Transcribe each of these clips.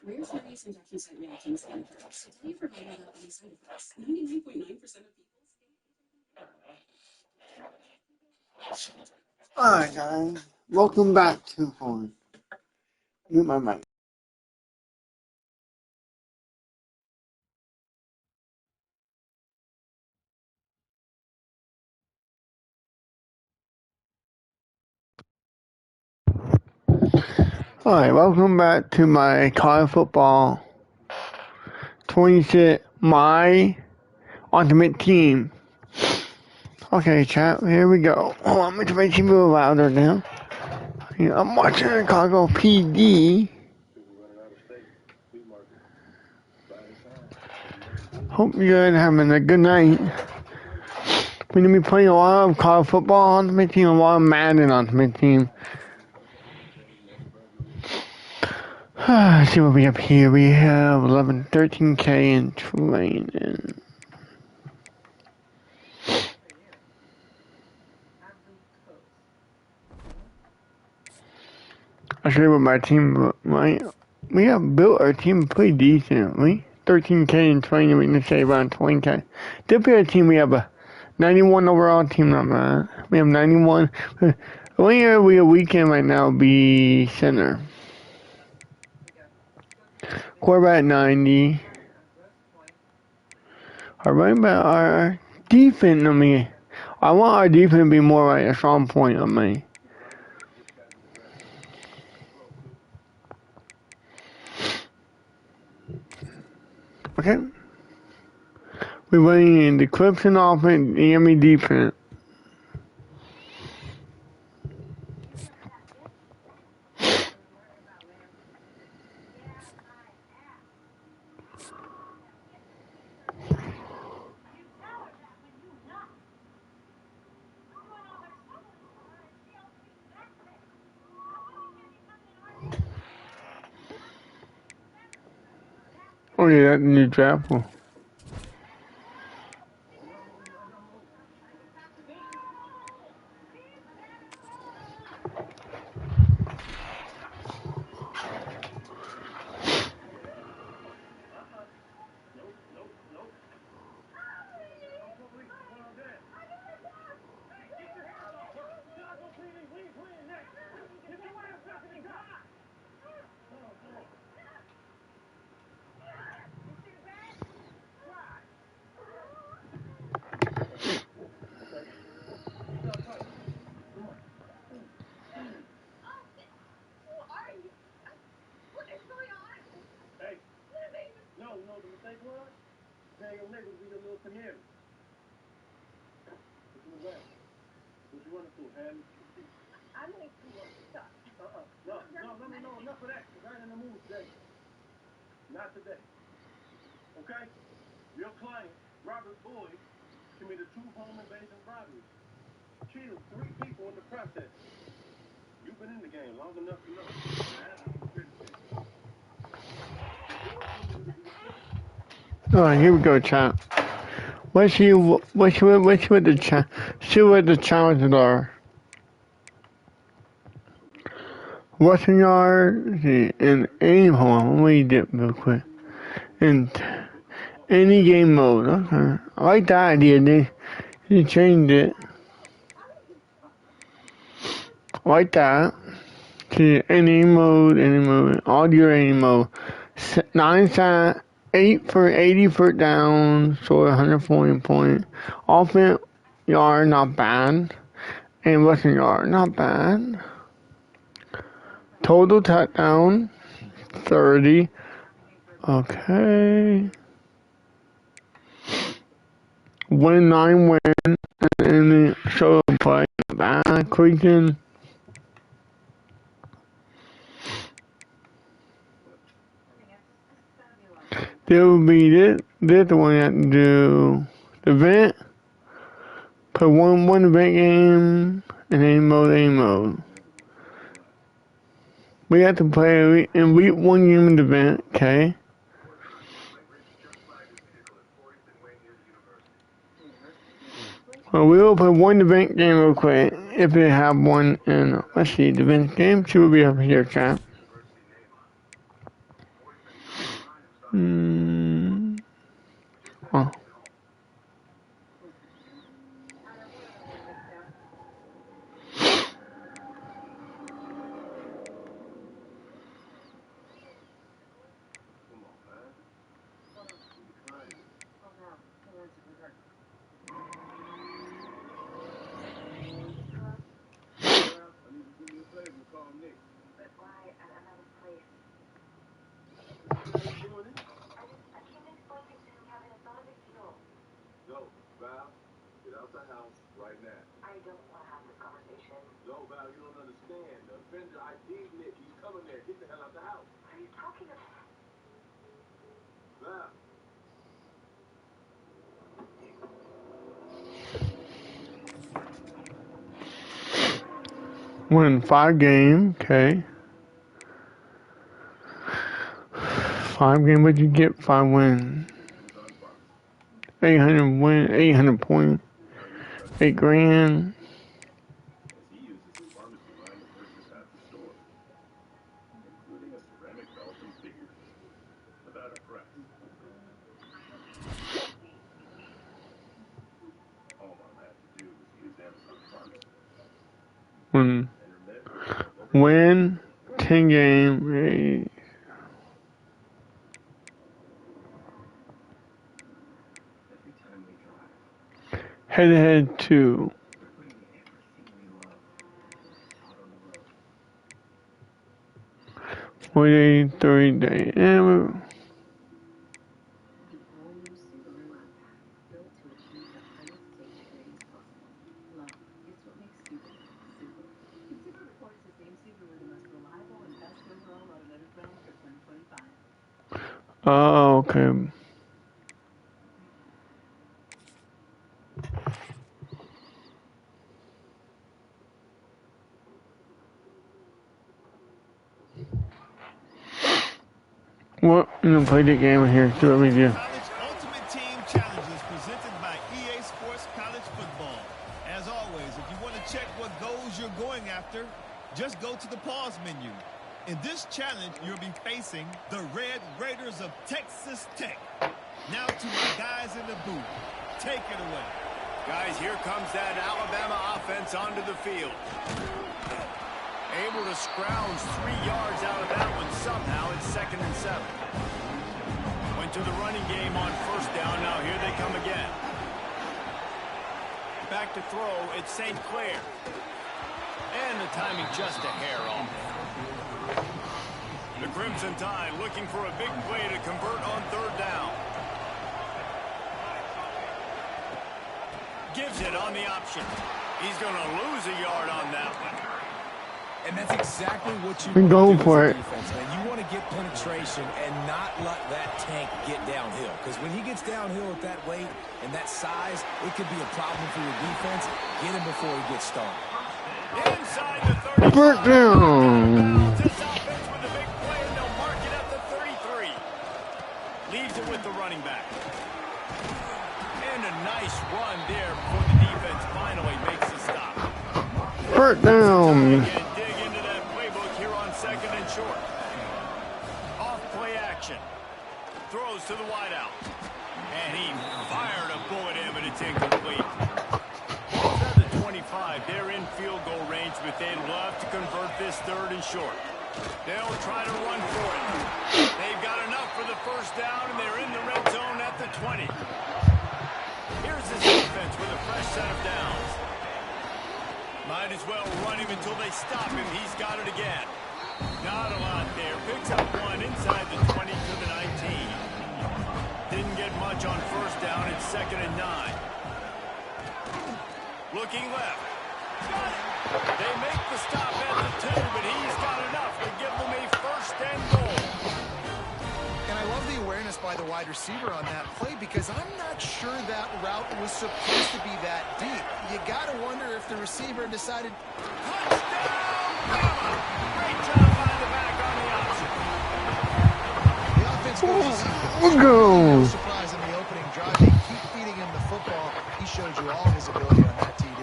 Rare serious injection site reactions can occur, so tell your provider about any side effects. 99.9% of people Alright guys, welcome back to Horn. Mute my mic. Alright, welcome back to my college football 26, my ultimate team. Okay, chat, here we go. Hold on, make my team a little louder now. I'm watching Chicago PD. Hope you're having a good night. We're going to be playing a lot of college football ultimate team, a lot of Madden ultimate team. Let's see what we have here. We have 13K in training. I'll show you what my team, we have built our team pretty decently. 13K in training, we can say around 20K. This be a team, we have a 91 overall team number. We have 91. Only every weekend right now will be center. Quarterback 90. Our defense, I want our defense to be more like a strong point on me. Okay. We're running the Clemson offense, the Miami defense. Oh yeah, that's the new draft one. Alright, here we go, chat. Let's see what the challenges are. Rushing yard and aim. Hold on, let me dip real quick. And any game mode. Okay, I like that idea. They changed it. I like that. To any mode, audio any mode. 9 sat, 8 for 80 foot down, so 140 point. Offense yard, not bad. And rushing yard, not bad. Total touchdown, 30. Okay. 1-9 win, and then show play, not bad. Creaking. There will be this one have to do the event, put one event game, and then mode. We have to play in week 1 game of the event, okay? Well, we will play one event game real quick, if they have one, and let's see, the event game, see what we have here, chat. Oh. Win 5 game, okay. 5 game, what'd you get? 5 win. 800 win, 800 point, 8 grand. Win 10 game, head to head 2. 40 day, 30 day. And oh, okay. Well, I'm gonna play the game here. See what we do. College Ultimate Team Challenges presented by EA Sports College Football. As always, if you want to check what goals you're going after, just go to the pause menu. In this challenge, you'll be facing the Red Raiders of Texas Tech. Now to my guys in the booth. Take it away. Guys, here comes that Alabama offense onto the field. Able to scrounge 3 yards out of that one somehow. It's 2nd and 7. Went to the running game on 1st down. Now here they come again. Back to throw. It's St. Clair. And the timing just a hair off. The Crimson Tide looking for a big play to convert on 3rd down. Gives it on the option. He's going to lose a yard on that one. And that's exactly what you want to do for it. Defense, man. You want to get penetration and not let that tank get downhill. Because when he gets downhill at that weight and that size, it could be a problem for your defense. Get him before he gets started. Inside the 30. First down. This offense with a big play, and they'll mark it at the 33. Leaves it with the running back. And a nice run there before the defense finally makes a stop. First down. Dig into that playbook here on 2nd and short. Off play action. Throws to the wideout. And he fired a bullet in, but it's incomplete. At the 25, they're in field goal range, but they'd love to convert this 3rd and short. They'll try to run for it. They've got enough for the 1st down, and they're in the red zone at the 20. Here's this defense with a fresh set of downs. Might as well run him until they stop him. He's got it again. Not a lot there. Picks up 1 inside the 20 to the 19. Didn't get much on 1st down. It's 2nd and 9. Looking left. Got it. They make the stop at the 2, but he's got enough to give them a 1st and goal. And I love the awareness by the wide receiver on that play because I'm not sure that route was supposed to be that deep. You got to wonder if the receiver decided. Touchdown, Bama! Great job by the back on the option. The offense goes. Let's go. No surprise in the opening drive. They keep feeding him the football. He showed you all his ability on that TD.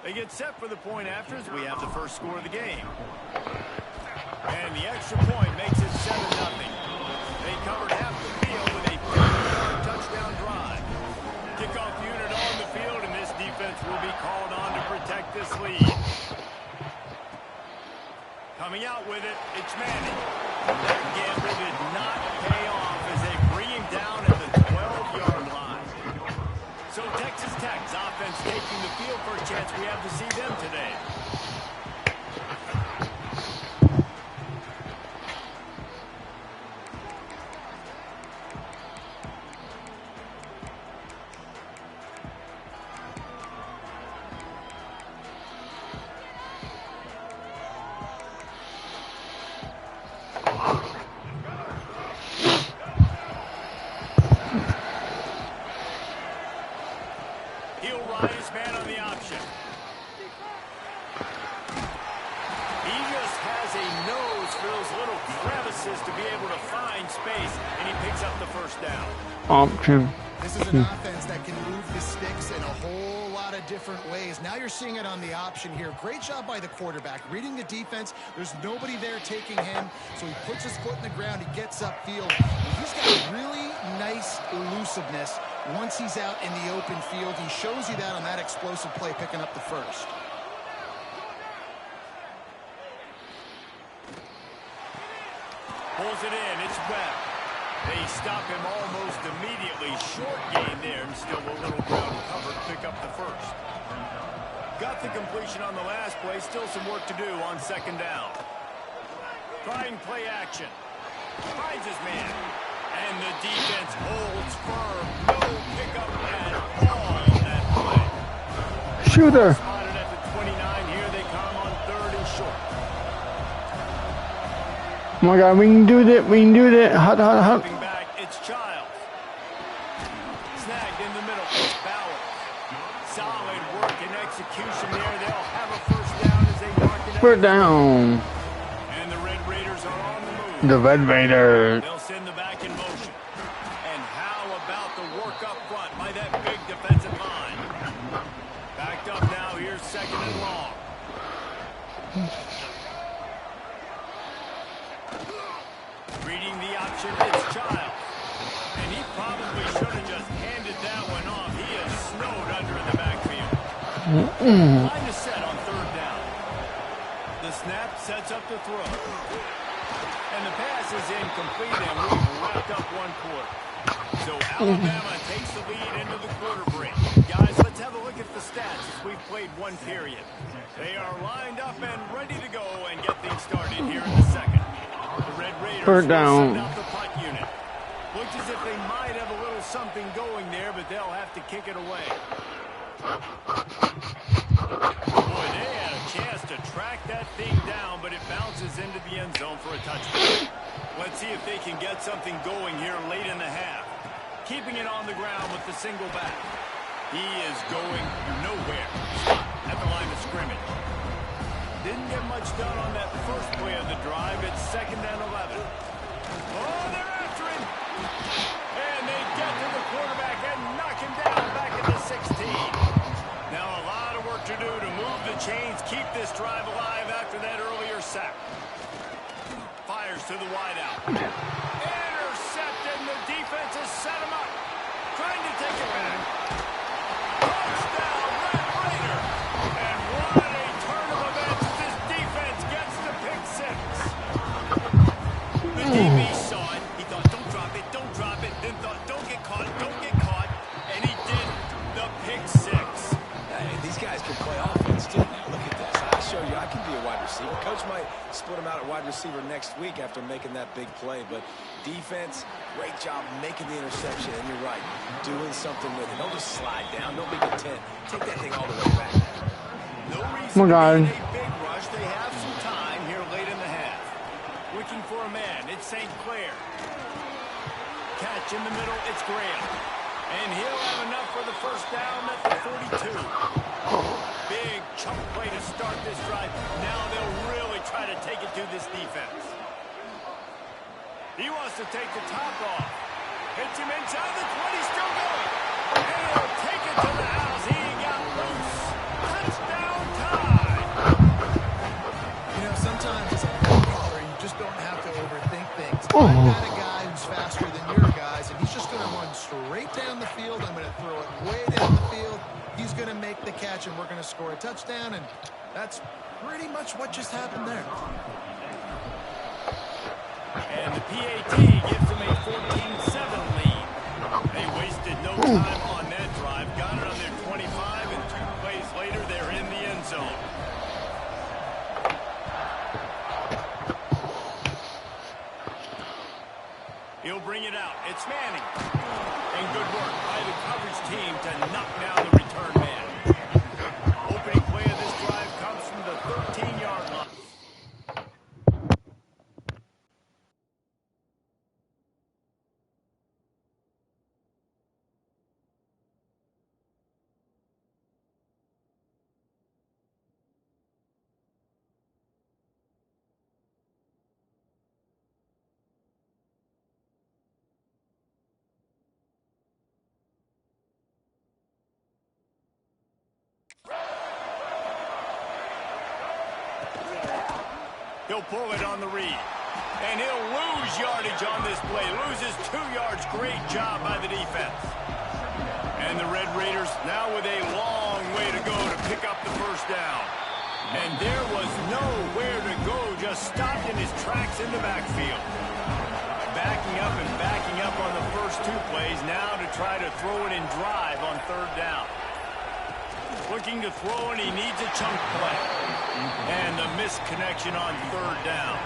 They get set for the point afters. We have the first score of the game. And the extra this lead. Coming out with it, it's Manning. That gamble did not pay off as they bring him down at the 12-yard line. So Texas Tech's offense taking the field for a chance we have to see them today. He'll ride his man on the option. He just has a nose for those little crevices to be able to find space, and he picks up the first down. Option. This is an offense that can move the sticks in a whole lot of different ways. Now you're seeing it on the option here. Great job by the quarterback. Reading the defense, there's nobody there taking him, so he puts his foot in the ground, he gets upfield. And he's got really nice elusiveness once he's out in the open field. He shows you that on that explosive play, picking up the first. Pulls it in, it's Webb. They stop him almost immediately. Short gain there, and still a little ground cover to pick up the first. Got the completion on the last play. Still some work to do on second down. Trying play action. Finds his man. And the defense holds firm. No pickup at all on that play. Shooter. Spotted at the 29. Here they come on 3rd and short. Oh my God, we can do that. We can do that. Hot, hot, hot. Moving back, it's Childs. Snagged in the middle. It's Bauer. Solid work and execution there. They'll have a first down as they mark it. We're down. And the Red Raiders are on the move. The Red Raiders. They'll send the back in motion. And how about the work up front by that big defensive line? Backed up now. Here's 2nd and long. Reading the option, it's Childs. And he probably should have just handed that one off. He is snowed under in the backfield. Line is set on 3rd down. The snap sets up the throw. And the pass is incomplete, and we've wrapped up 1 quarter. So Alabama takes the lead into the quarter break. Guys, let's have a look at the stats as we've played 1 period. They are lined up and ready to go and get things started here in the second. The Red Raiders Third down. send out the punt unit. Looks as if they might have a little something going there, but they'll have to kick it away. Boy, they had a chance to track that thing down, but it bounces into the end zone for a touchdown. Let's see if they can get something going here late in the half. Keeping it on the ground with the single back. He is going nowhere. At the line of scrimmage. Didn't get much done on that first play of the drive. It's 2nd and 11. Oh, they're after him. And they get to the quarterback and knock him down back at the 16. Now a lot of work to do to move the chains, keep this drive alive after that earlier sack. Fires to the wideout. Intercepted, and the defense has set him up. Trying to take it back. Touchdown, Red Raider. And what a turn of events as this defense gets the pick 6. The DB saw it. He thought, don't drop it, don't drop it. Then thought, don't get caught, don't get caught. And he did the pick 6. Hey, these guys can play offense too now. Look at this. I show you I can be a wide receiver. Coach might split him out at wide receiver next week after making that big play. But defense, great job making the interception. And you're right, doing something with it. Don't just slide down. Don't be content. Take that thing all the way back. No reason Oh my God. to be in a big rush. They have some time here late in the half. Looking for a man. It's St. Clair. Catch in the middle. It's Graham. And he'll have enough for the first down at the 42. Big chunk play to start this drive. Now they'll really try to take it to this defense. He wants to take the top off. Hits him inside the 20. Still going. And he'll take it to the house. He got loose. Touchdown time. You know, sometimes as a play caller, you just don't have to overthink things. I've got a guy who's faster than your guys, and he's just going to run straight down the field. I'm going to throw it way down the field. He's going to make the catch, and we're going to score a touchdown, and that's pretty much what just happened there. And the PAT gives them a 14-7 lead. They wasted no time on that drive. Got it on their 25, and 2 plays later, they're in the end zone. He'll bring it out. It's Manning. And good work by the coverage team to knock down the return man. Opening play of this drive comes from the 13-yard line. He'll pull it on the read. And he'll lose yardage on this play. Loses 2 yards. Great job by the defense. And the Red Raiders now with a long way to go to pick up the first down. And there was nowhere to go. Just stopped in his tracks in the backfield. Backing up on the first 2 plays. Now to try to throw it in drive on 3rd down. Looking to throw, and he needs a chunk play. And the missed connection on 3rd down.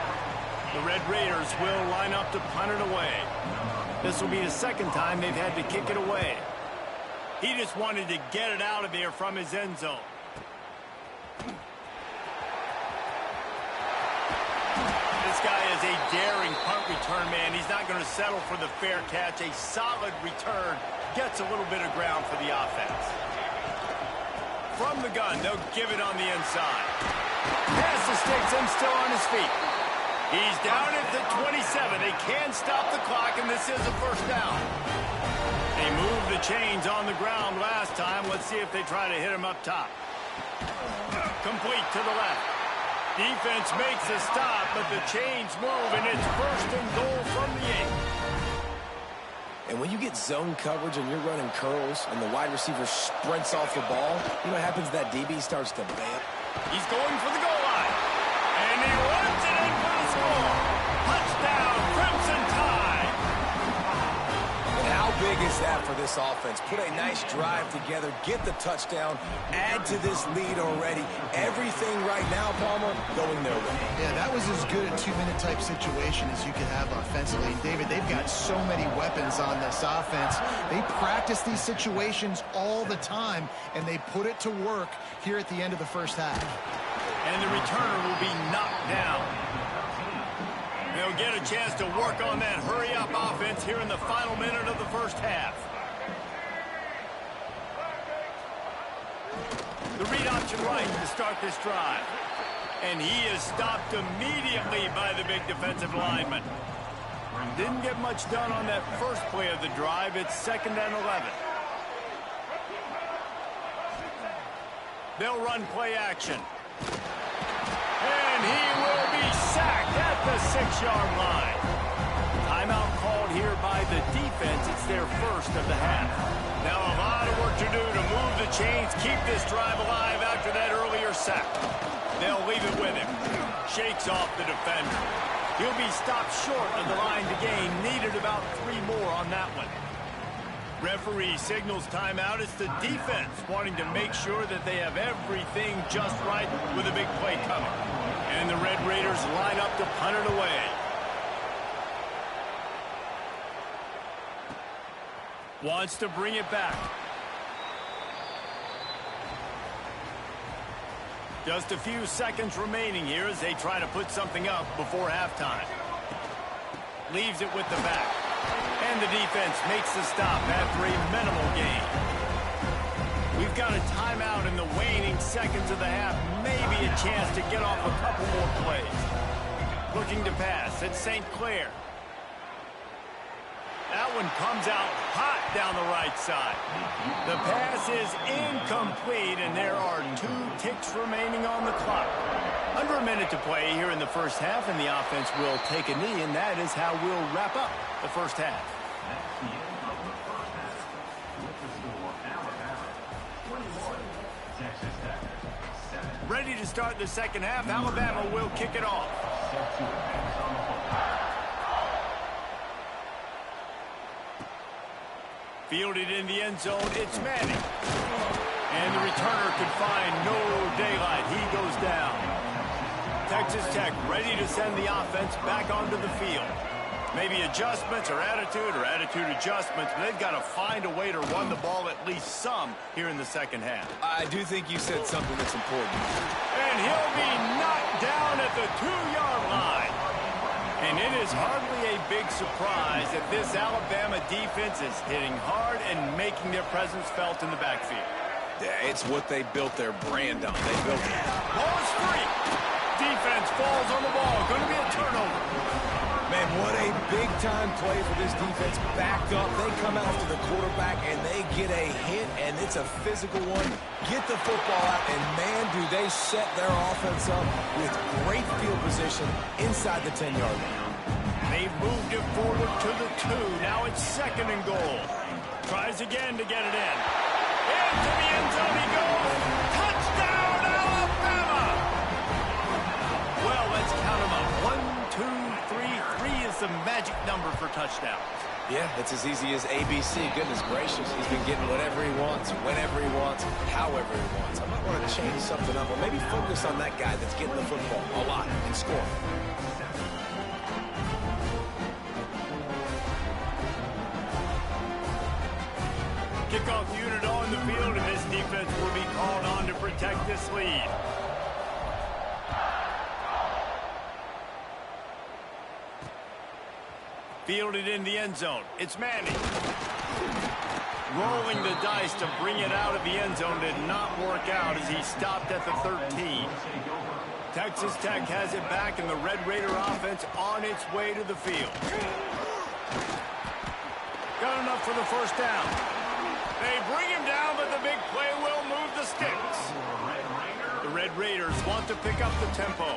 The Red Raiders will line up to punt it away. This will be the 2nd time they've had to kick it away. He just wanted to get it out of there from his end zone. This guy is a daring punt return man. He's not going to settle for the fair catch. A solid return gets a little bit of ground for the offense. From the gun, they'll give it on the inside. Pass the sticks, and still on his feet. He's down at the 27. They can stop the clock, and this is a first down. They moved the chains on the ground last time. Let's see if they try to hit him up top. Complete to the left. Defense makes a stop, but the chains move, and it's 1st and goal from the 8. And when you get zone coverage and you're running curls and the wide receiver sprints off the ball, you know what happens? That DB starts to bail. He's going for the goal line. And he runs it in for the score. Touchdown, Crimson Tide. And how big is that for this offense? Put a nice drive together, get the touchdown, add to this lead already. Everything right now, Palmer, going their way. Yeah, that was as good a 2-minute type situation as you could have offensively. And David, they've got so many weapons on this offense. They practice these situations all the time, and they put it to work here at the end of the first half. And the returner will be knocked down. They'll get a chance to work on that hurry-up offense here in the final minute of the first half. The read option right to start this drive. And he is stopped immediately by the big defensive lineman. Didn't get much done on that first play of the drive. It's 2nd and 11. They'll run play action. And he will be sacked at the 6-yard line. Timeout called here by the defense. It's their first of the half. Now a lot of work to do to move the chains, keep this drive alive after that earlier sack. They'll leave it with him. Shakes off the defender. He'll be stopped short of the line to gain. Needed about 3 more on that one. Referee signals timeout. It's the defense wanting to make sure that they have everything just right with a big play coming. And the Red Raiders line up to punt it away. Wants to bring it back. Just a few seconds remaining here as they try to put something up before halftime. Leaves it with the back. And the defense makes the stop after a minimal gain. We've got a timeout in the waning seconds of the half. Maybe a chance to get off a couple more plays. Looking to pass. It's St. Clair. That one comes out hot down the right side. The pass is incomplete, and there are 2 ticks remaining on the clock. Under a minute to play here in the first half, and the offense will take a knee, and that is how we'll wrap up the first half. Ready to start the second half. Alabama will kick it off. Fielded in the end zone, it's Manning. And the returner could find no daylight. He goes down. Texas Tech ready to send the offense back onto the field. Maybe adjustments or attitude adjustments, but they've got to find a way to run the ball at least some here in the second half. I do think you said something that's important. And he'll be knocked down at the 2-yard line. And it is hardly a big surprise that this Alabama defense is hitting hard and making their presence felt in the backfield. Yeah, it's what they built their brand on. They built it. Ball is free. Defense falls on the ball. Going to be a turnover. Man, what a big-time play for this defense. Backed up, they come after the quarterback, and they get a hit, and it's a physical one. Get the football out, and man, do they set their offense up with great field position inside the 10-yard line. They've moved it forward to the 2. Now it's 2nd and goal. Tries again to get it in. Into the end zone he goes. Touchdown, Alabama! Well, let's count them up. 1, 2, 3. 3 is the magic number for touchdowns. Yeah, it's as easy as ABC. Goodness gracious. He's been getting whatever he wants, whenever he wants, however he wants. I might want to change something up or maybe focus on that guy that's getting the football a lot and score. Kickoff unit on the field, and this defense will be called on to protect this lead. Fielded in the end zone. It's Manning. Rolling the dice to bring it out of the end zone did not work out as he stopped at the 13. Texas Tech has it back, and the Red Raider offense on its way to the field. Got enough for the first down. They bring him down, but the big play will move the sticks. The Red Raiders want to pick up the tempo.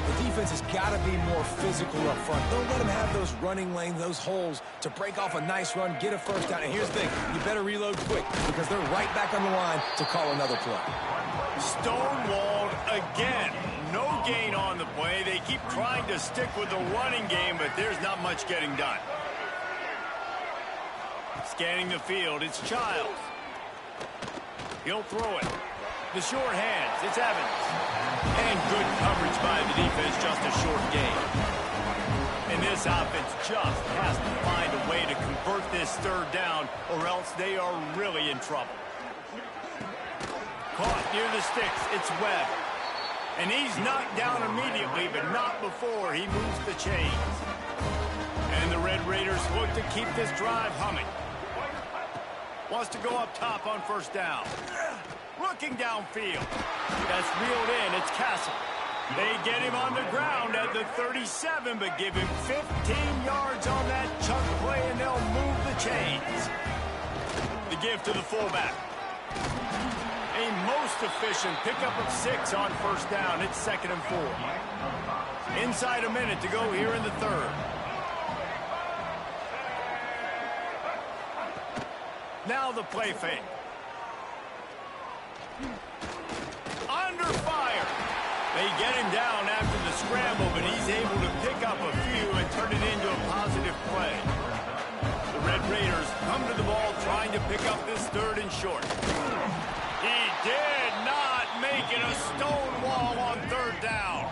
The defense has got to be more physical up front. Don't let them have those running lanes, those holes to break off a nice run, get a first down. And here's the thing, you better reload quick because they're right back on the line to call another play. Stonewalled again. No gain on the play. They keep trying to stick with the running game, but there's not much getting done. Scanning the field, it's Childs. He'll throw it. The short hands, it's Evans. And good coverage by the defense, just a short gain. And this offense just has to find a way to convert this 3rd down, or else they are really in trouble. Caught near the sticks, it's Webb. And he's knocked down immediately, but not before he moves the chains. And the Red Raiders look to keep this drive humming. Wants to go up top on 1st down. Looking downfield. That's reeled in. It's Castle. They get him on the ground at the 37, but give him 15 yards on that chunk play, and they'll move the chains. The give to the fullback. A most efficient pickup of 6 on 1st down. It's 2nd and 4. Inside a minute to go here in the 3rd. Now the play fake. Under fire. They get him down after the scramble, but he's able to pick up a few and turn it into a positive play. The Red Raiders come to the ball trying to pick up this 3rd and short. He did not make it. A stone wall on 3rd down.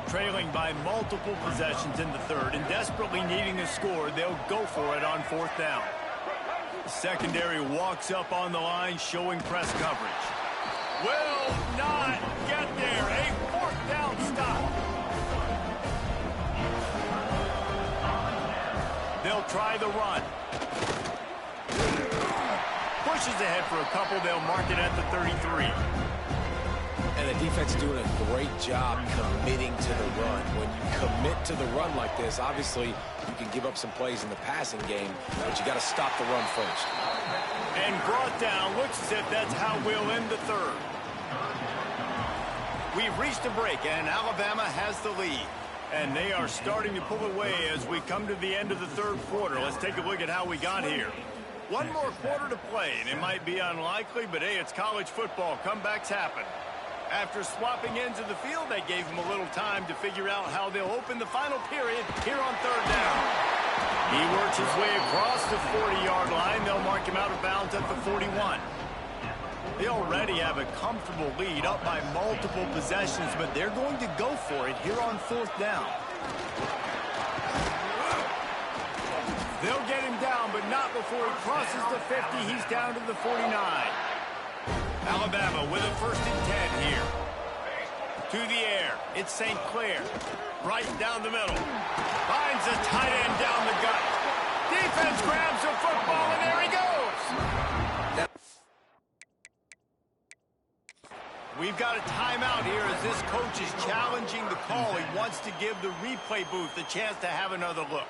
Trailing by multiple possessions in the 3rd and desperately needing a score, they'll go for it on 4th down. Secondary walks up on the line, showing press coverage. Will not get there. A 4th down stop. They'll try the run. Pushes ahead for a couple. They'll mark it at the 33. And the defense doing a great job committing to the run. When you commit to the run like this, obviously you can give up some plays in the passing game, but you got to stop the run first. And brought down. Looks as if that's how we'll end the 3rd. We've reached a break, and Alabama has the lead. And they are starting to pull away as we come to the end of the 3rd quarter. Let's take a look at how we got here. One more quarter to play, and it might be unlikely, but hey, it's college football. Comebacks happen. After swapping ends of the field, they gave him a little time to figure out how they'll open the final period here on third down. He works his way across the 40-yard line. They'll mark him out of bounds at the 41. They already have a comfortable lead up by multiple possessions, but they're going to go for it here on fourth down. They'll get him down, but not before he crosses the 50. He's down to the 49. Alabama with a 1st and 10 here. To the air, it's St. Clair. Right down the middle. Finds a tight end down the gut. Defense grabs the football, and there he goes. We've got a timeout here as this coach is challenging the call. He wants to give the replay booth a chance to have another look.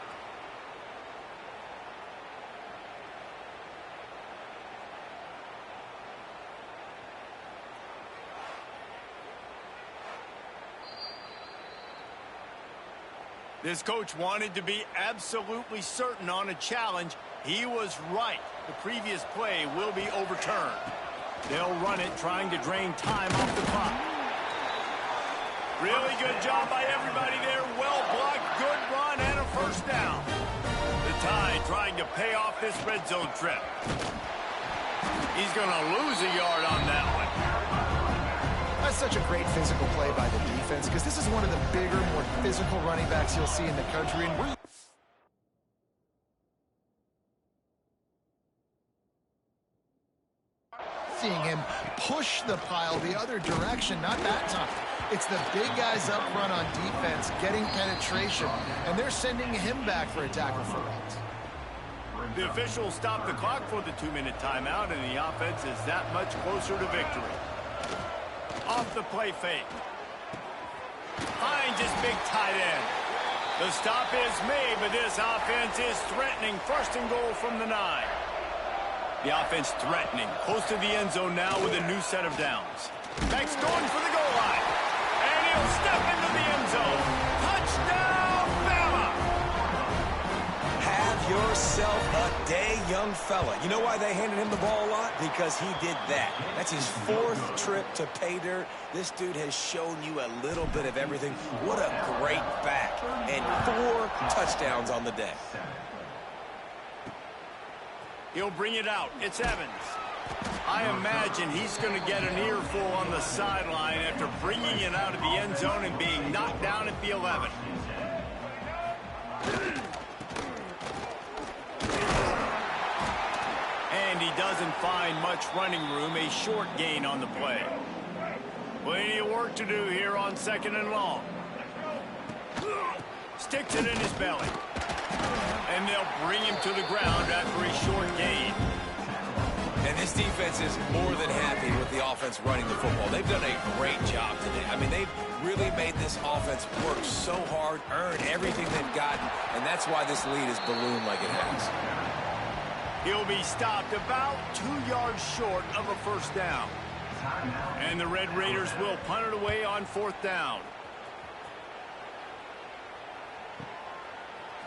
This coach wanted to be absolutely certain on a challenge. He was right. The previous play will be overturned. They'll run it, trying to drain time off the clock. Really good job by everybody there. Well blocked, good run, and a 1st down. The Tide trying to pay off this red zone trip. He's going to lose a yard on that one. That's such a great physical play by the defense because this is one of the bigger, more physical running backs you'll see in the country. And we're seeing him push the pile the other direction, not that time. It's the big guys up front on defense getting penetration, and they're sending him back for a tackle for loss. The officials stop the clock for the 2-minute timeout, and the offense is that much closer to victory. Off the play fake. Finds his big tight end. The stop is made, but this offense is threatening. 1st and goal from the 9. The offense threatening. Close to the end zone now with a new set of downs. Beck's going for the goal line. And he'll step into the end zone. Touchdown, Bama! Have yourself a day, young fella. You know why they handed him the ball a lot? Because he did that. That's his 4th trip to pay dirt. This dude has shown you a little bit of everything. What a great back. And 4 touchdowns on the day. He'll bring it out. It's Evans. I imagine he's going to get an earful on the sideline after bringing it out of the end zone and being knocked down at the 11. And he doesn't find much running room. A short gain on the play. Plenty of work to do here on 2nd and long. Sticks it in his belly. And they'll bring him to the ground after a short gain. And this defense is more than happy with the offense running the football. They've done a great job today. I mean, they've really made this offense work so hard, earn everything they've gotten, and that's why this lead is ballooned like it has. He'll be stopped about 2 yards short of a 1st down. And the Red Raiders will punt it away on 4th down.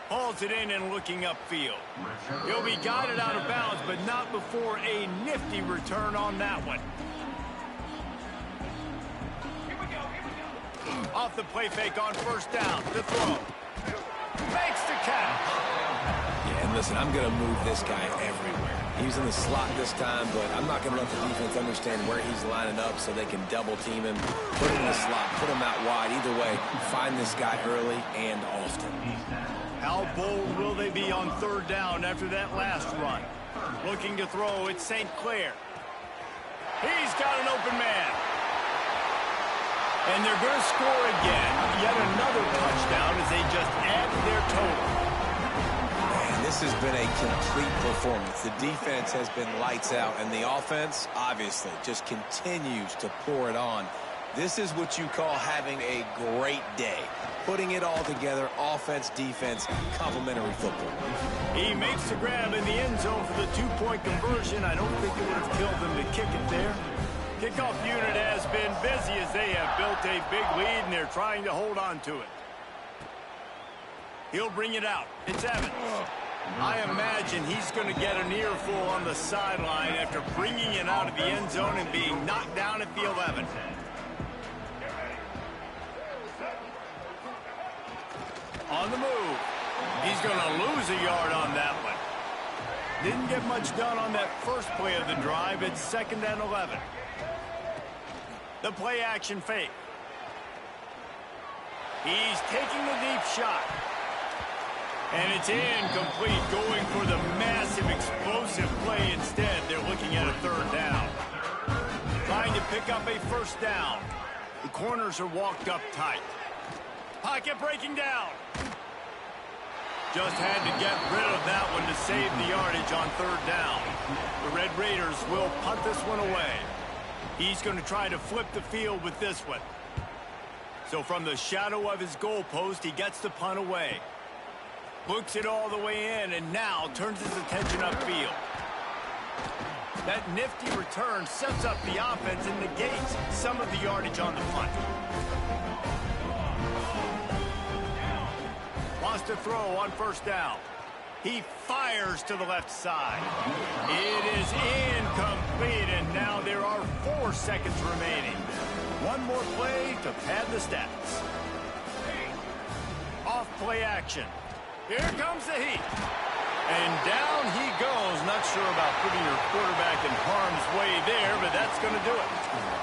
Hauls it in and looking upfield. He'll be guided out of bounds, but not before a nifty return on that one. Off the play fake on 1st down. The throw. Makes the catch. Yeah, and listen, I'm going to move this guy everywhere. He's in the slot this time, but I'm not going to let the defense understand where he's lining up so they can double team him, put him in the slot, put him out wide. Either way, find this guy early and often. How bold will they be on 3rd down after that last run? Looking to throw, it's St. Clair. He's got an open man. And they're going to score again. Yet another touchdown as they just add to their total. This has been a complete performance. The defense has been lights out, and the offense, obviously, just continues to pour it on. This is what you call having a great day. Putting it all together, offense, defense, complementary football. He makes the grab in the end zone for the 2-point conversion. I don't think it would have killed them to kick it there. Kickoff unit has been busy as they have built a big lead, and they're trying to hold on to it. He'll bring it out. It's Evans. I imagine he's going to get an earful on the sideline after bringing it out of the end zone and being knocked down at the 11. On the move. He's going to lose a yard on that one. Didn't get much done on that first play of the drive. It's 2nd and 11. The play action fake. He's taking the deep shot. And it's incomplete, going for the massive explosive play instead. They're looking at a 3rd down. Trying to pick up a 1st down. The corners are walked up tight. Pocket breaking down. Just had to get rid of that one to save the yardage on 3rd down. The Red Raiders will punt this one away. He's going to try to flip the field with this one. So from the shadow of his goalpost, he gets the punt away. Books it all the way in and now turns his attention upfield. That nifty return sets up the offense and negates some of the yardage on the punt. Wants to throw on 1st down. He fires to the left side. It is incomplete, and now there are 4 seconds remaining. One more play to pad the stats. Off play action. Here comes the heat. And down he goes. Not sure about putting your quarterback in harm's way there, but that's going to do it.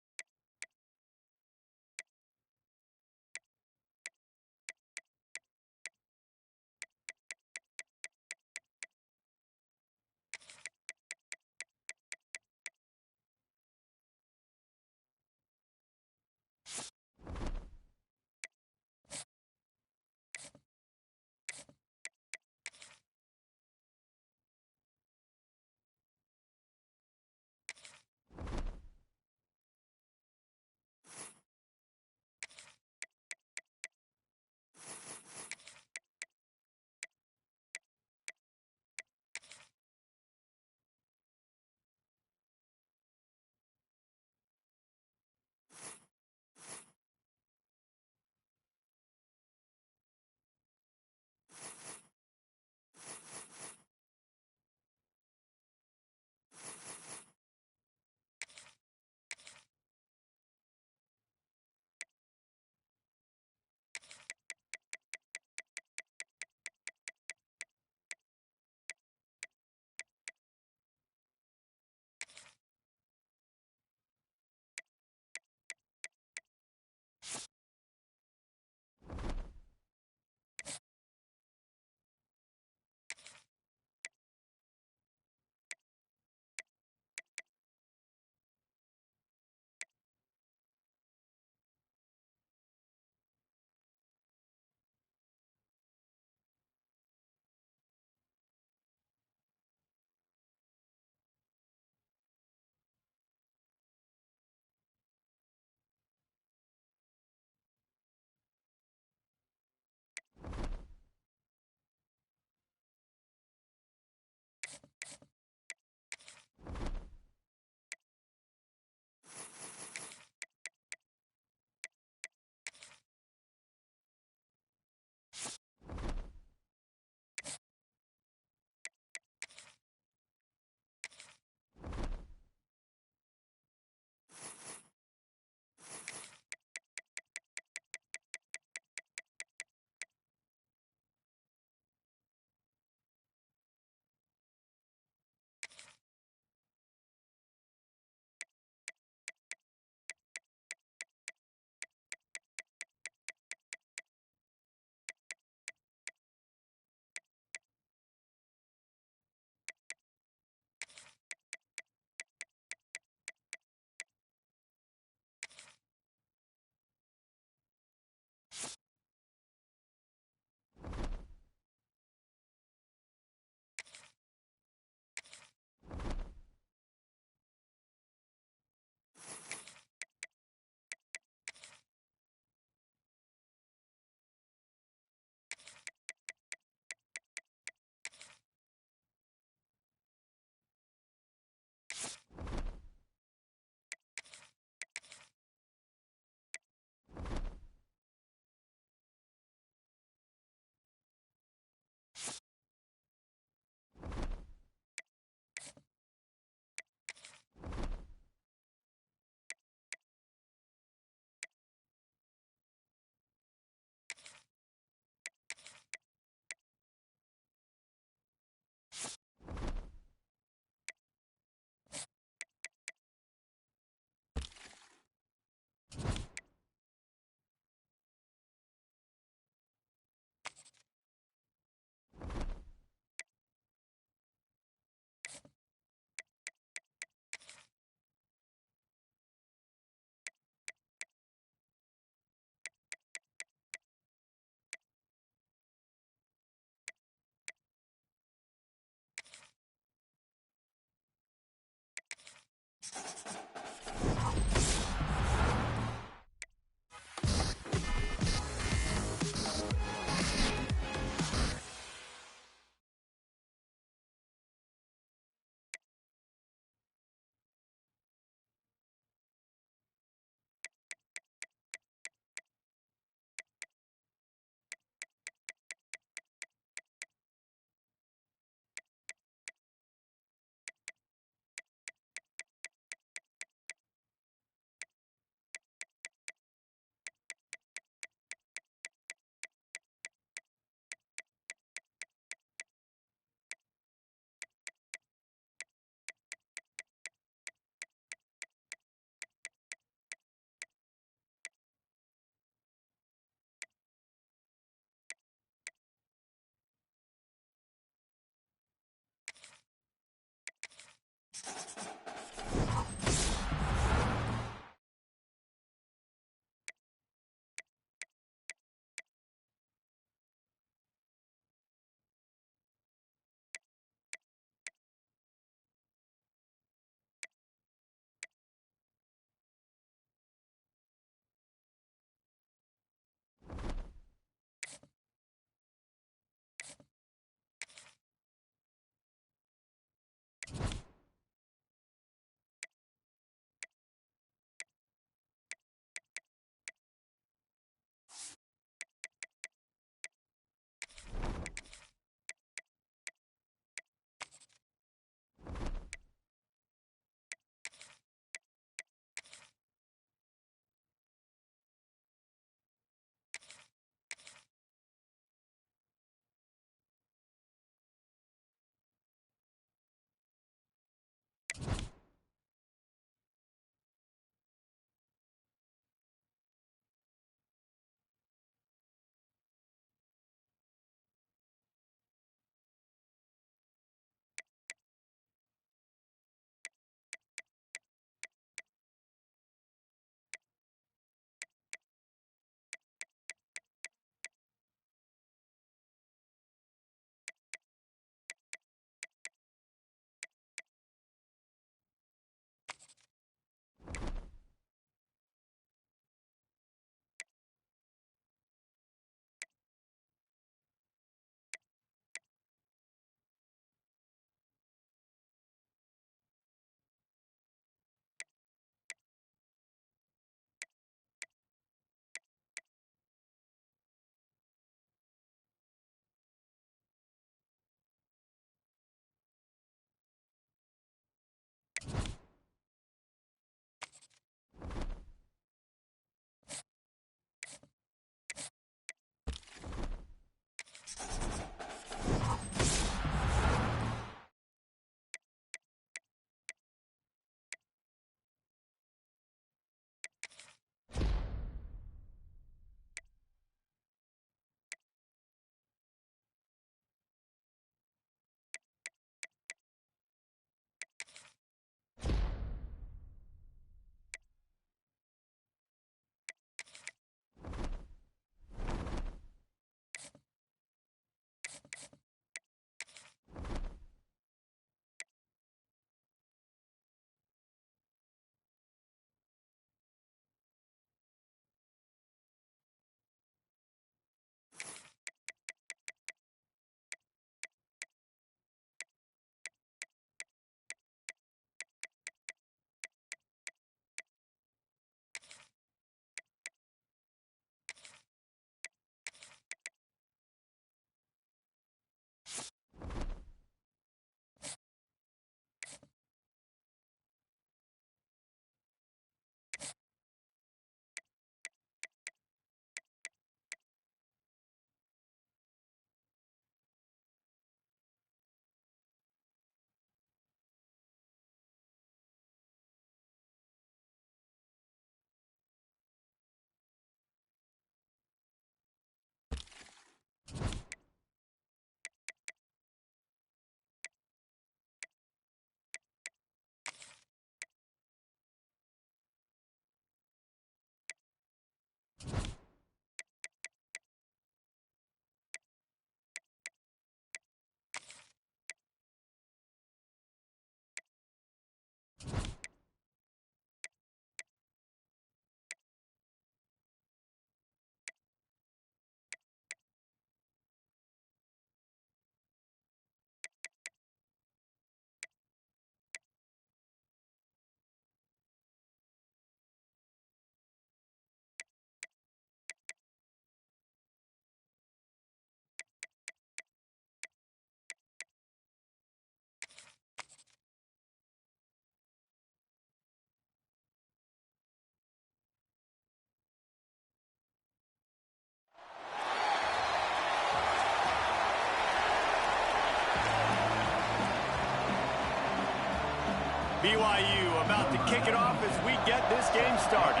BYU about to kick it off as we get this game started.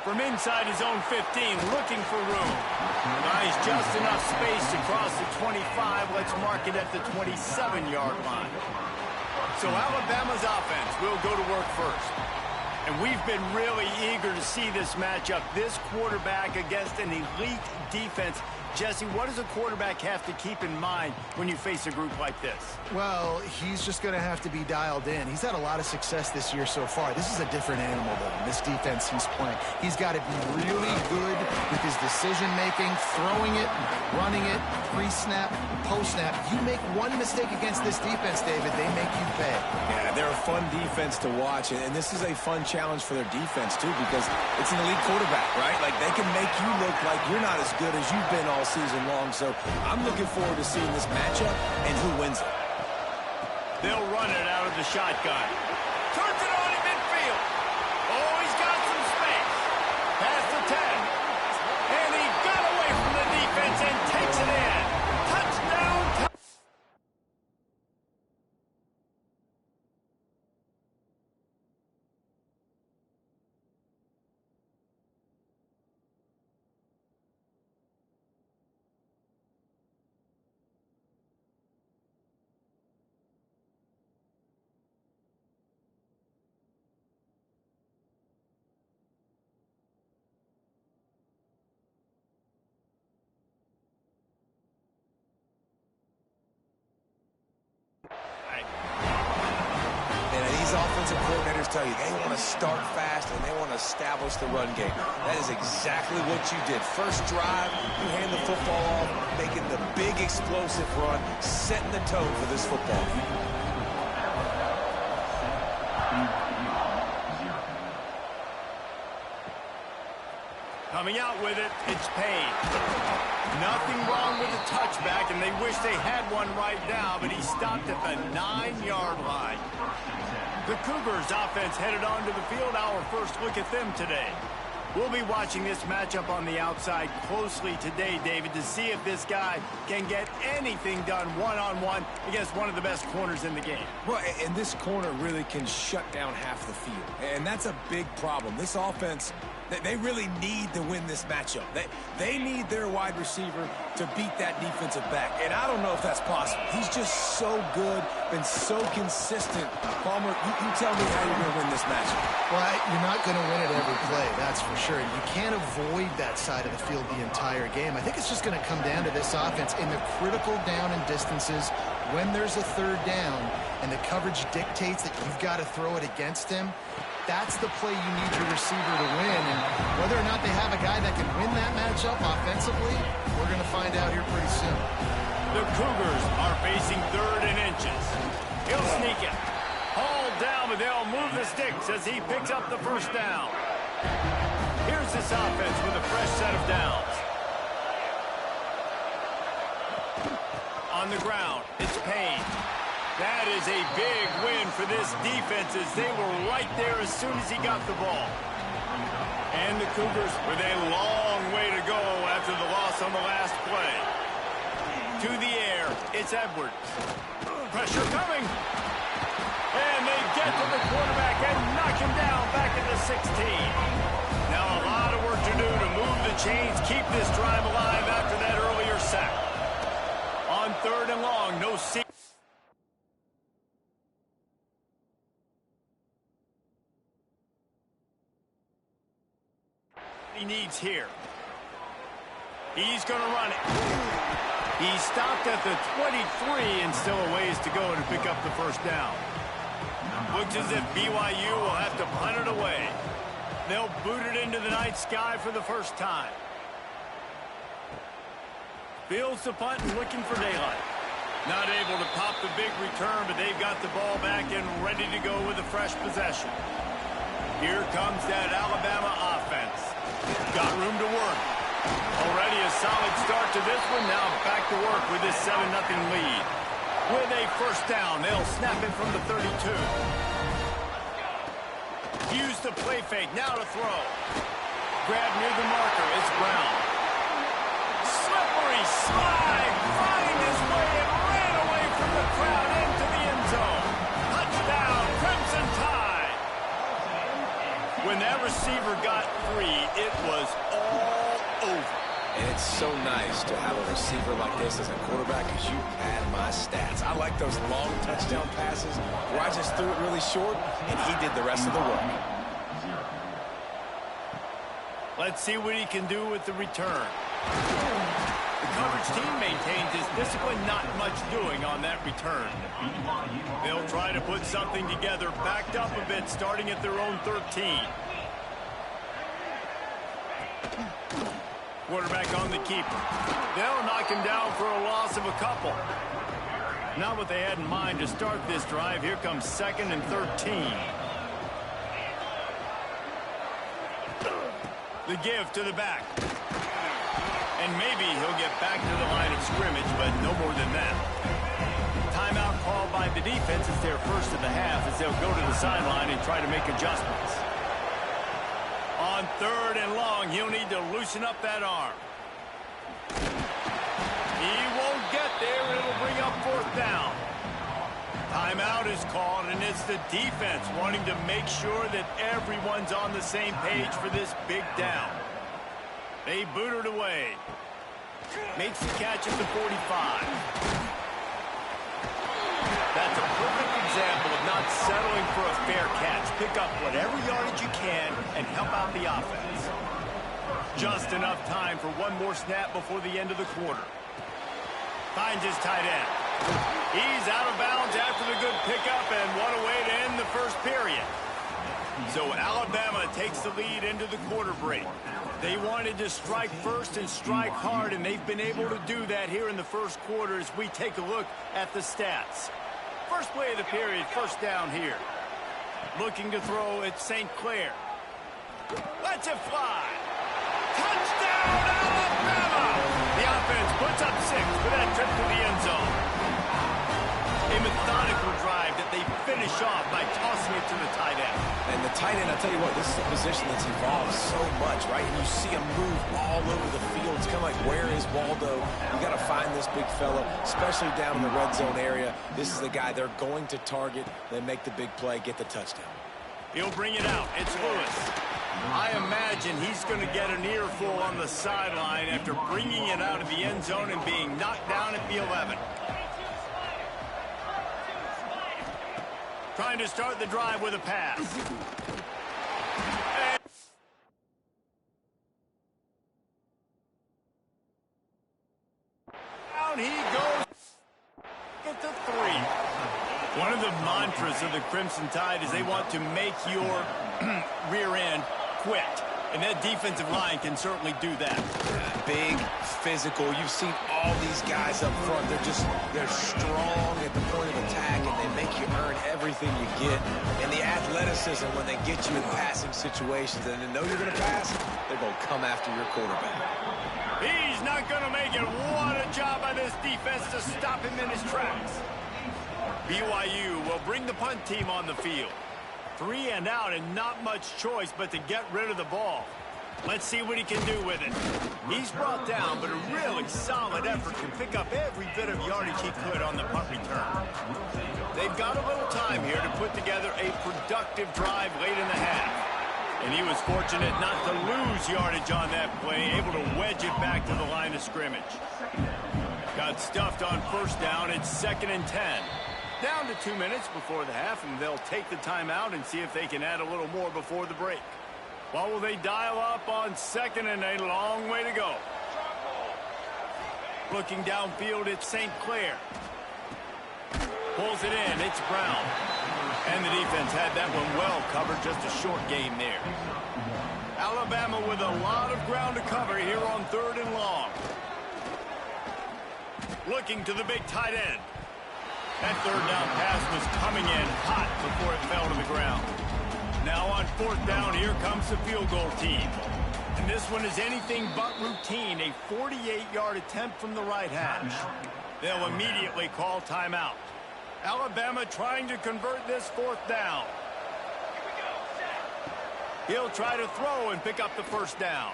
From inside his own 15, looking for room. Nice just enough space to cross the 25. Let's mark it at the 27-yard line. So Alabama's offense will go to work first. And we've been really eager to see this matchup. This quarterback against an elite defense. Jesse, what does a quarterback have to keep in mind when you face a group like this? Well, he's just going to have to be dialed in. He's had a lot of success this year so far. This is a different animal, though, in this defense he's playing. He's got to be really good with his decision-making, throwing it, running it, pre-snap, post-snap. You make one mistake against this defense, David, they make you pay. Yeah, they're a fun defense to watch, and this is a fun challenge for their defense, too, because it's an elite quarterback, right? Like, they can make you look like you're not as good as you've been all season long. So I'm looking forward to seeing this matchup and who wins it. They'll run it out of the shotgun. Turns it on in midfield. Oh, he's got some space. Past the 10. And he got away from the defense and takes it in. Touchdown. Offensive coordinators tell you they want to start fast and they want to establish the run game. That is exactly what you did. First drive, you hand the football off, making the big explosive run, setting the tone for this football. Coming out with it, it's Payne. Nothing wrong with the touchback, and they wish they had one right now, but he stopped at the 9-yard line. The Cougars offense headed onto the field. Our first look at them today. We'll be watching this matchup on the outside closely today, David, to see if this guy can get anything done one-on-one against one of the best corners in the game. Well, and this corner really can shut down half the field, and that's a big problem. This offense, they really need to win this matchup. They need their wide receiver to beat that defensive back, and I don't know if that's possible. He's just so good, been so consistent. Palmer, you tell me how you're going to win this matchup. Well, you're not going to win it every play, that's for sure. You can't avoid that side of the field the entire game. I think it's just going to come down to this offense in the critical down and distances when there's a third down and the coverage dictates that you've got to throw it against him. That's the play you need your receiver to win. And whether or not they have a guy that can win that matchup offensively, we're going to find out here pretty soon. The Cougars are facing third and inches. He'll sneak it. Hauled down, but they'll move the sticks as he picks up the first down. Here's this offense with a fresh set of downs. On the ground, it's Payne. That is a big win for this defense as they were right there as soon as he got the ball. And the Cougars with a long way to go after the loss on the last play. To the air, it's Edwards. Pressure coming. And they get to the quarterback and knock him down back at the 16. Now a lot of work to do to move the chains, keep this drive alive after that earlier sack. On third and long, no seat. He needs here. He's going to run it. He stopped at the 23 and still a ways to go to pick up the first down. Looks as if BYU will have to punt it away. They'll boot it into the night sky for the first time. Fields the punt and looking for daylight. Not able to pop the big return, but they've got the ball back and ready to go with a fresh possession. Here comes that Alabama offense. Got room to work. Already a solid start to this one. Now back to work with this 7-0 lead. With a first down, they'll snap it from the 32. Use the play fake, now to throw. Grab near the marker, it's Brown. Slippery slide, finding his way and ran away from the crowd into the end zone. Touchdown, Crimson Tide. When that receiver got free, it was all over. And it's It's so nice to have a receiver like this as a quarterback because you pad my stats. I like those long touchdown passes where I just threw it really short and he did the rest of the work. Let's see what he can do with the return. The coverage team maintains his discipline, not much doing on that return. They'll try to put something together, backed up a bit, starting at their own 13. Quarterback on the keeper. They'll knock him down for a loss of a couple. Not what they had in mind to start this drive. Here comes 2nd and 13. The give to the back. And maybe he'll get back to the line of scrimmage, but no more than that. Timeout called by the defense is their first of the half as they'll go to the sideline and try to make adjustments. On 3rd and long, he'll need to loosen up that arm. He won't get there. It'll bring up 4th down. Timeout is called, and it's the defense wanting to make sure that everyone's on the same page for this big down. They boot it away. Makes the catch at the 45. That's a perfect example of not settling for a fair catch. Pick up whatever yardage you can and help out the offense. Just enough time for one more snap before the end of the quarter. Finds his tight end. He's out of bounds after the good pickup, and what a way to end the first period. So Alabama takes the lead into the quarter break. They wanted to strike first and strike hard, and they've been able to do that here in the first quarter as we take a look at the stats. First play of the period, 1st down here. Looking to throw at St. Clair. Lets it fly. Touchdown, Alabama! The offense puts up 6 for that trip to the end zone. A methodical drive that they finish off by tossing it to the tight end. And the tight end, I'll tell you what, this is a position that's evolved so much, right? And you see him move all over the field. It's kind of like, where is Waldo? You got to find this big fella, especially down in the red zone area. This is the guy they're going to target. They make the big play, get the touchdown. He'll bring it out. It's Lewis. I imagine he's going to get an earful on the sideline after bringing it out of the end zone and being knocked down at the 11. Trying to start the drive with a pass. Down he goes. Get to 3. One of the mantras of the Crimson Tide is they want to make your rear end quit. And that defensive line can certainly do that. Big, physical. You've seen all these guys up front. They're strong at the point of attack, and they make you earn everything you get. And the athleticism when they get you in passing situations and they know you're going to pass, they're going to come after your quarterback. He's not going to make it. What a job by this defense to stop him in his tracks. BYU will bring the punt team on the field. 3 and out and not much choice but to get rid of the ball. Let's see what he can do with it. He's brought down, but a really solid effort to pick up every bit of yardage he could on the punt return. They've got a little time here to put together a productive drive late in the half. And he was fortunate not to lose yardage on that play, able to wedge it back to the line of scrimmage. Got stuffed on 1st down. It's 2nd and 10. Down to 2 minutes before the half, and they'll take the timeout and see if they can add a little more before the break. What will they dial up on 2nd and a long way to go? Looking downfield, it's St. Clair. Pulls it in, it's Brown. And the defense had that one well covered, just a short gain there. Alabama with a lot of ground to cover here on 3rd and long. Looking to the big tight end. That 3rd down pass was coming in hot before it fell to the ground. Now on 4th down, here comes the field goal team. And this one is anything but routine, a 48-yard attempt from the right hash. They'll immediately call timeout. Alabama trying to convert this 4th down. He'll try to throw and pick up the 1st down.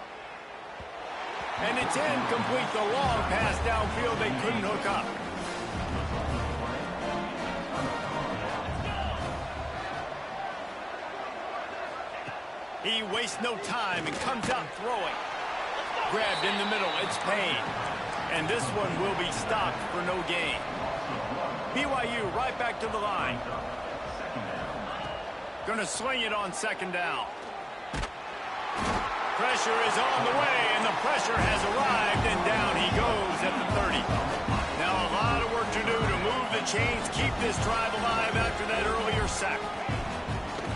And it's incomplete. The long pass downfield they couldn't hook up. He wastes no time and comes out throwing. Grabbed in the middle. It's Payne. And this one will be stopped for no gain. BYU right back to the line. Going to sling it on second down. Pressure is on the way, and the pressure has arrived, and down he goes at the 30. Now a lot of work to do to move the chains, keep this drive alive after that earlier sack.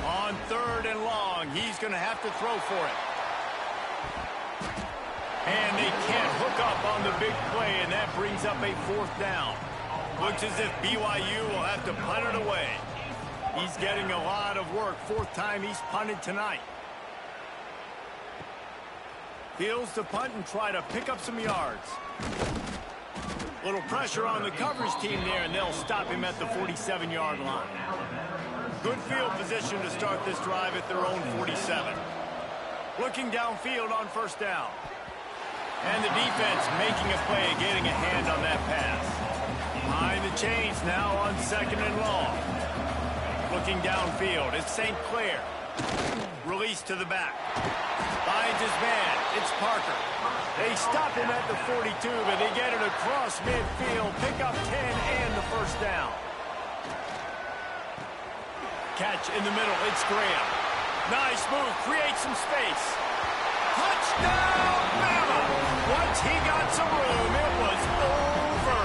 On third and long, he's going to have to throw for it. And they can't hook up on the big play, and that brings up a fourth down. Looks as if BYU will have to punt it away. He's getting a lot of work. Fourth time he's punted tonight. Fields to punt and try to pick up some yards. Little pressure on the coverage team there, and they'll stop him at the 47-yard line. Good field position to start this drive at their own 47. Looking downfield on first down. And the defense making a play, getting a hand on that pass. Behind the chains now on second and long. Looking downfield, it's St. Clair. Release to the back. Finds his man. It's Parker. They stop him at the 42, but they get it across midfield. Pick up 10 and the first down. Catch in the middle. It's Graham. Nice move. Creates some space. Touchdown, Bama! Once he got some room, it was over.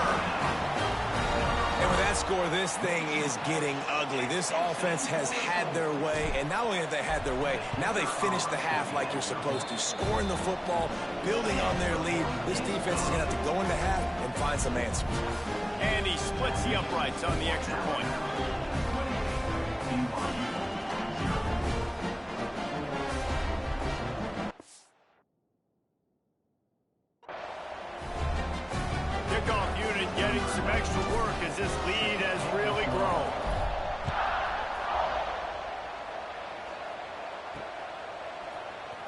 And with that score, this thing is getting ugly. This offense has had their way, and not only have they had their way, now they finished the half like you're supposed to, scoring the football, building on their lead. This defense is going to have to go into half and find some answers. And he splits the uprights on the extra point. Kickoff unit getting some extra work as this lead has really grown.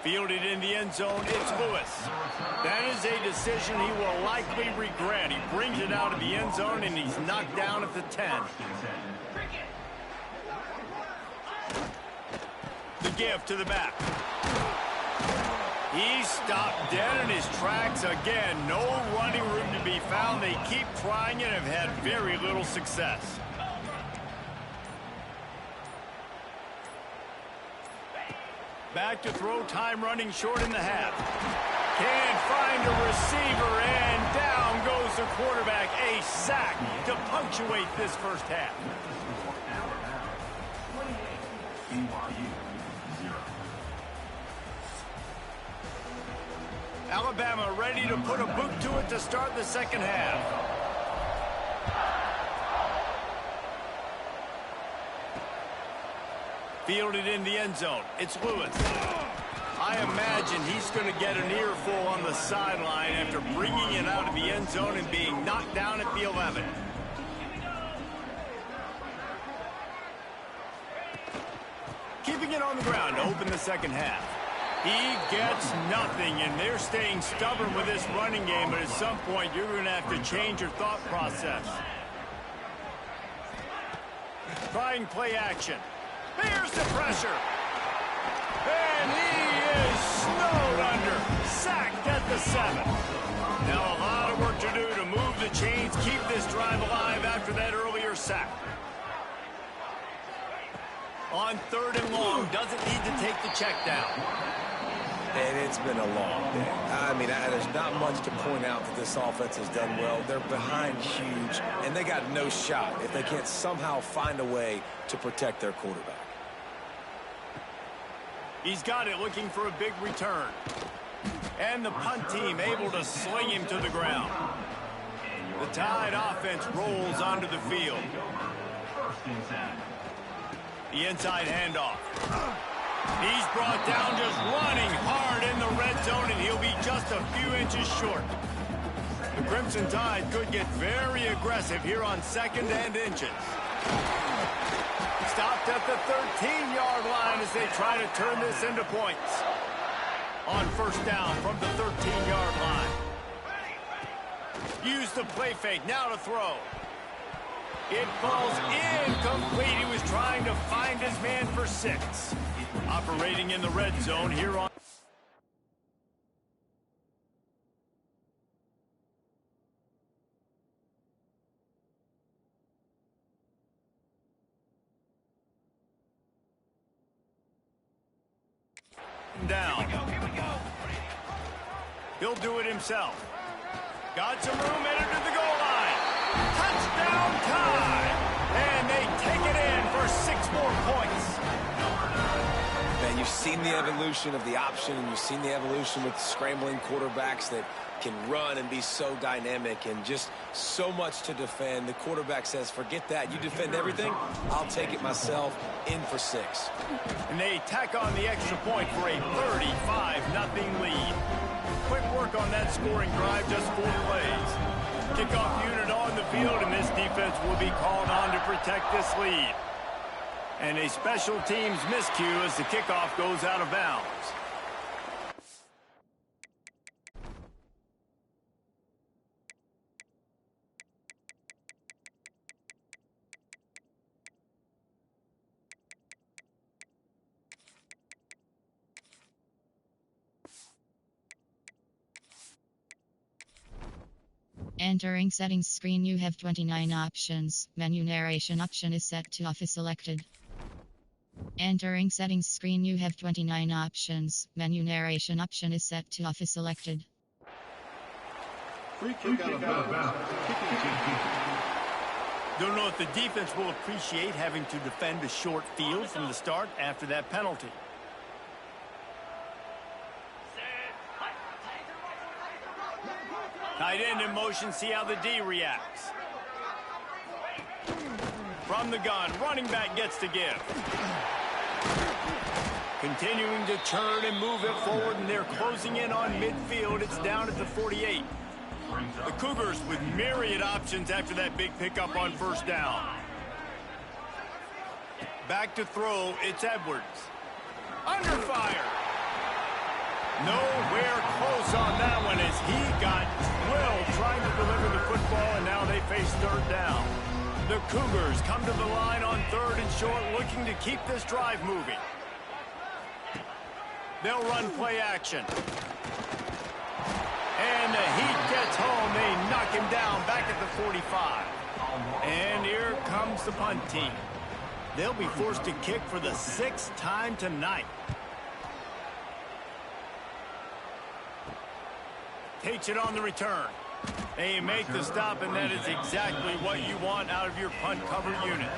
Fielded in the end zone, it's Lewis. That is a decision he will likely regret. He brings it out of the end zone, and he's knocked down at the 10. The give to the back. He's stopped dead in his tracks again. No running room to be found. They keep trying and have had very little success. Back to throw, time running short in the half. Can't find a receiver, and down goes the quarterback. A sack to punctuate this first half. Alabama ready to put a boot to it to start the second half. Fielded in the end zone. It's Lewis. I imagine he's going to get an earful on the sideline after bringing it out of the end zone and being knocked down at the 11. Keeping it on the ground to open the second half. He gets nothing, and they're staying stubborn with this running game, but at some point you're going to have to change your thought process. Trying play action. Here's the pressure. And he is snowed under. Sacked at the 7. Now a lot of work to do to move the chains, keep this drive alive after that earlier sack. On third and long, doesn't need to take the check down. And it's been a long day. I mean, there's not much to point out that this offense has done well. They're behind huge, and they got no shot if they can't somehow find a way to protect their quarterback. He's got it, looking for a big return. And the punt team able to sling him to the ground. The Tide offense rolls onto the field. The inside handoff. He's brought down just running hard in the red zone, and he'll be just a few inches short. The Crimson Tide could get very aggressive here on second and inches. Stopped at the 13-yard line as they try to turn this into points. On first down from the 13-yard line. Use the play fake, now to throw. It falls incomplete. He was trying to find his man for 6. Operating in the red zone here on Down. He'll do it himself. Got some room, headed to the goal line. Touchdown tie. And they take it in for 6 more points. Man, you've seen the evolution of the option, and you've seen the evolution with scrambling quarterbacks that can run and be so dynamic and just so much to defend. The quarterback says, forget that. You defend everything, I'll take it myself. In for 6. And they tack on the extra point for a 35-0 lead. Quick work on that scoring drive, just 4 plays. Kickoff unit on the field, and this defense will be called on to protect this lead. And a special teams miscue as the kickoff goes out of bounds. Entering settings screen, you have 29 options. Menu narration option is set to off is selected. Entering settings screen, you have 29 options. Menu narration option is set to off is selected. Free kick out of bounds. Don't know if the defense will appreciate having to defend a short field from the start after that penalty. Tight end in motion, see how the D reacts. From the gun, running back gets to give. Continuing to turn and move it forward, and they're closing in on midfield. It's down at the 48. The Cougars with myriad options after that big pickup on first down. Back to throw, it's Edwards. Under fire. Nowhere close on that one as he got drilled trying to deliver the football, and now they face third down. The Cougars come to the line on 3rd and short, looking to keep this drive moving. They'll run play action. And the Heat gets home. They knock him down back at the 45. And here comes the punt team. They'll be forced to kick for the 6th time tonight. Takes it on the return. They make the stop, and that is exactly what you want out of your punt cover unit.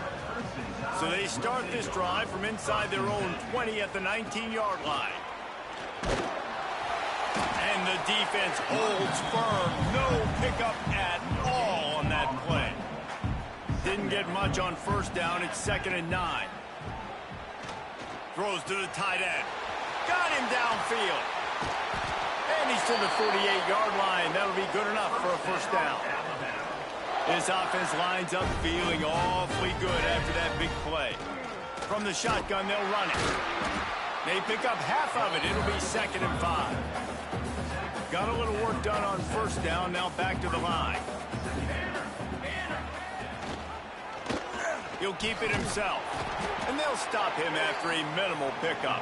So they start this drive from inside their own 20 at the 19-yard line. And the defense holds firm. No pickup at all on that play. Didn't get much on first down. It's 2nd and 9. Throws to the tight end. Got him downfield. And he's to the 48-yard line. That'll be good enough for a first down. This offense lines up feeling awfully good after that big play. From the shotgun, they'll run it. They pick up half of it. It'll be 2nd and 5. Got a little work done on first down. Now back to the line. He'll keep it himself. And they'll stop him after a minimal pickup.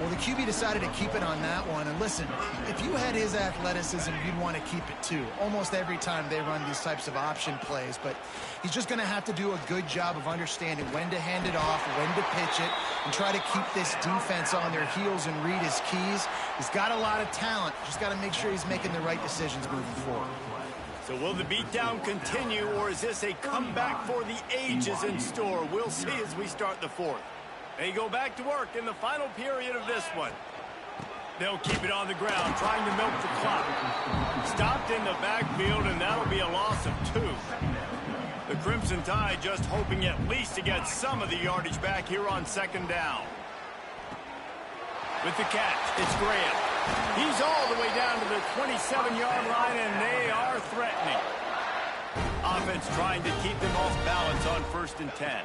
Well, the QB decided to keep it on that one. And listen, if you had his athleticism, you'd want to keep it too. Almost every time they run these types of option plays. But he's just going to have to do a good job of understanding when to hand it off, when to pitch it, and try to keep this defense on their heels and read his keys. He's got a lot of talent. Just got to make sure he's making the right decisions moving forward. So will the beatdown continue, or is this a comeback for the ages in store? We'll see as we start the 4th. They go back to work in the final period of this one. They'll keep it on the ground, trying to milk the clock. Stopped in the backfield, and that'll be a loss of 2. The Crimson Tide just hoping at least to get some of the yardage back here on 2nd down. With the catch, it's Graham. He's all the way down to the 27-yard line, and they are threatening. Offense trying to keep them off balance on 1st and 10.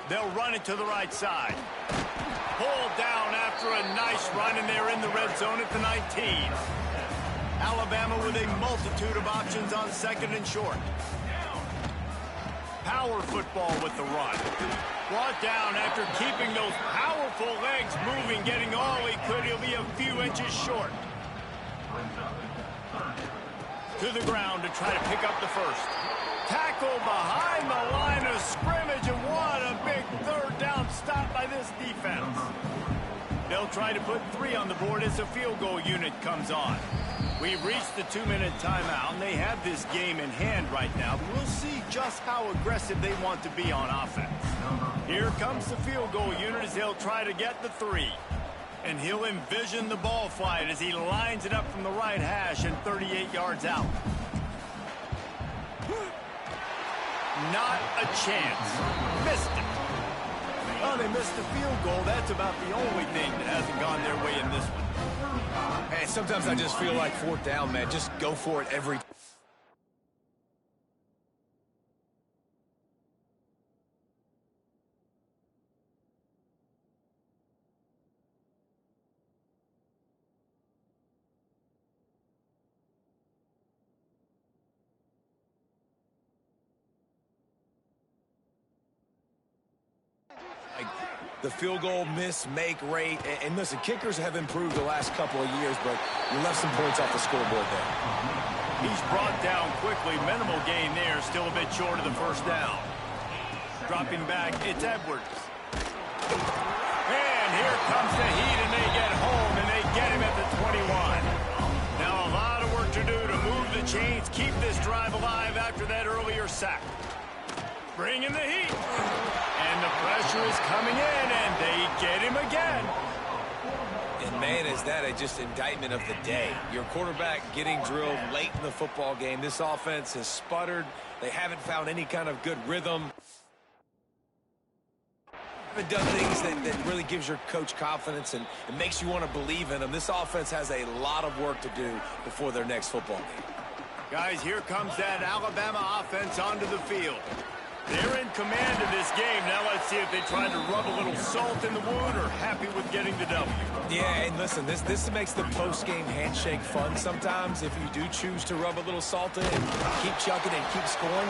They'll run it to the right side. Pulled down after a nice run, and they're in the red zone at the 19. Alabama with a multitude of options on 2nd and short. Power football with the run. Brought down after keeping those powerful legs moving, getting all he could. He'll be a few inches short. To the ground to try to pick up the first. Tackle behind the line of scrimmage, and what a big 3rd down stop by this defense. They'll try to put 3 on the board as the field goal unit comes on. We've reached the 2-minute timeout, and they have this game in hand right now. But we'll see just how aggressive they want to be on offense. Here comes the field goal unit as they'll try to get the 3. And he'll envision the ball flight as he lines it up from the right hash and 38 yards out. Not a chance. Missed it. Oh, they missed the field goal. That's about the only thing that hasn't gone their way in this one. Hey, sometimes I just feel like 4th down, man. Just go for it every time. The field goal miss, make rate, and listen, kickers have improved the last couple of years, but you left some points off the scoreboard there. He's brought down quickly. Minimal gain there, still a bit short of the 1st down. Dropping back, it's Edwards. And here comes the heat, and they get home, and they get him at the 21. Now a lot of work to do to move the chains, keep this drive alive after that earlier sack. Bring in the heat. And the pressure is coming in, and they get him again. And, man, is that just indictment of the day. Your quarterback getting drilled late in the football game. This offense has sputtered. They haven't found any kind of good rhythm. Haven't done things that really gives your coach confidence and makes you want to believe in them. This offense has a lot of work to do before their next football game. Guys, here comes that Alabama offense onto the field. They're in command of this game. Now let's see if they try to rub a little salt in the wound or happy with getting the W. Yeah, and listen, this makes the post-game handshake fun sometimes. If you do choose to rub a little salt in and keep chucking and keep scoring,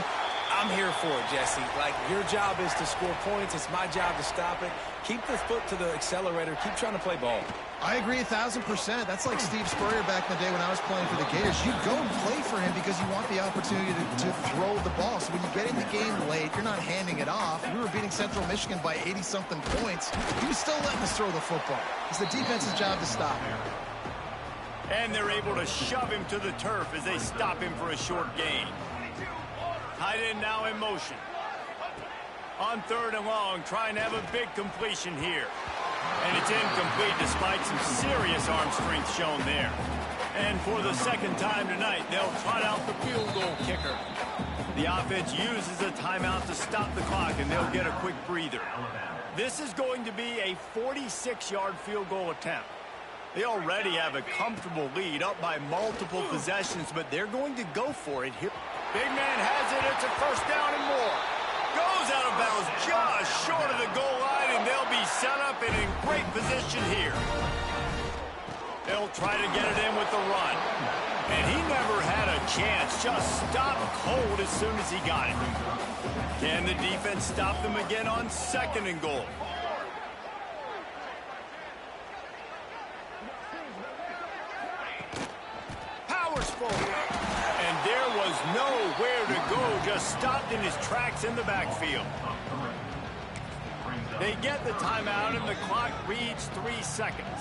I'm here for it, Jesse. Like, your job is to score points. It's my job to stop it. Keep the foot to the accelerator. Keep trying to play ball. I agree 1,000%. That's like Steve Spurrier back in the day when I was playing for the Gators. You go and play for him because you want the opportunity to throw the ball. So when you get in the game late, you're not handing it off. We were beating Central Michigan by 80-something points. He was still letting us throw the football. It's the defense's job to stop him. And they're able to shove him to the turf as they stop him for a short gain. Tight end now in motion. On 3rd and long, trying to have a big completion here. And it's incomplete despite some serious arm strength shown there. And for the 2nd time tonight, they'll trot out the field goal kicker. The offense uses a timeout to stop the clock, and they'll get a quick breather. This is going to be a 46-yard field goal attempt. They already have a comfortable lead, up by multiple possessions, but they're going to go for it here. Big man has it. It's a 1st down and more. Goes out of bounds just short of the goal line, and they'll be set up and in great position here. They'll try to get it in with the run. And he never had a chance. Just stopped cold as soon as he got it. Can the defense stop them again on 2nd and goal? Powers forward. And there was nowhere to go, just stopped in his tracks in the backfield. They get the timeout, and the clock reads 3 seconds.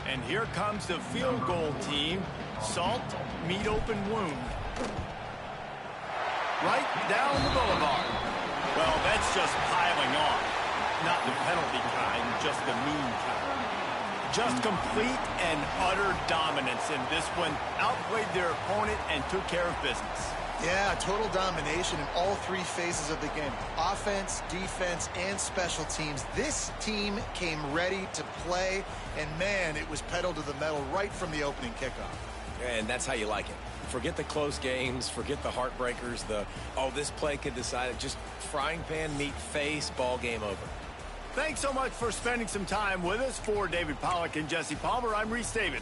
And here comes the field goal team. Salt, meet open wound. Right down the boulevard. Well, that's just piling on. Not the penalty kind, just the mean kind. Just complete and utter dominance in this one. Outplayed their opponent and took care of business. Yeah, total domination in all 3 phases of the game. Offense, defense, and special teams. This team came ready to play, and, man, it was pedal to the metal right from the opening kickoff. And that's how you like it. Forget the close games, forget the heartbreakers, this play could decide it. Just frying pan, meat face, ball game over. Thanks so much for spending some time with us. For David Pollack and Jesse Palmer, I'm Reese David.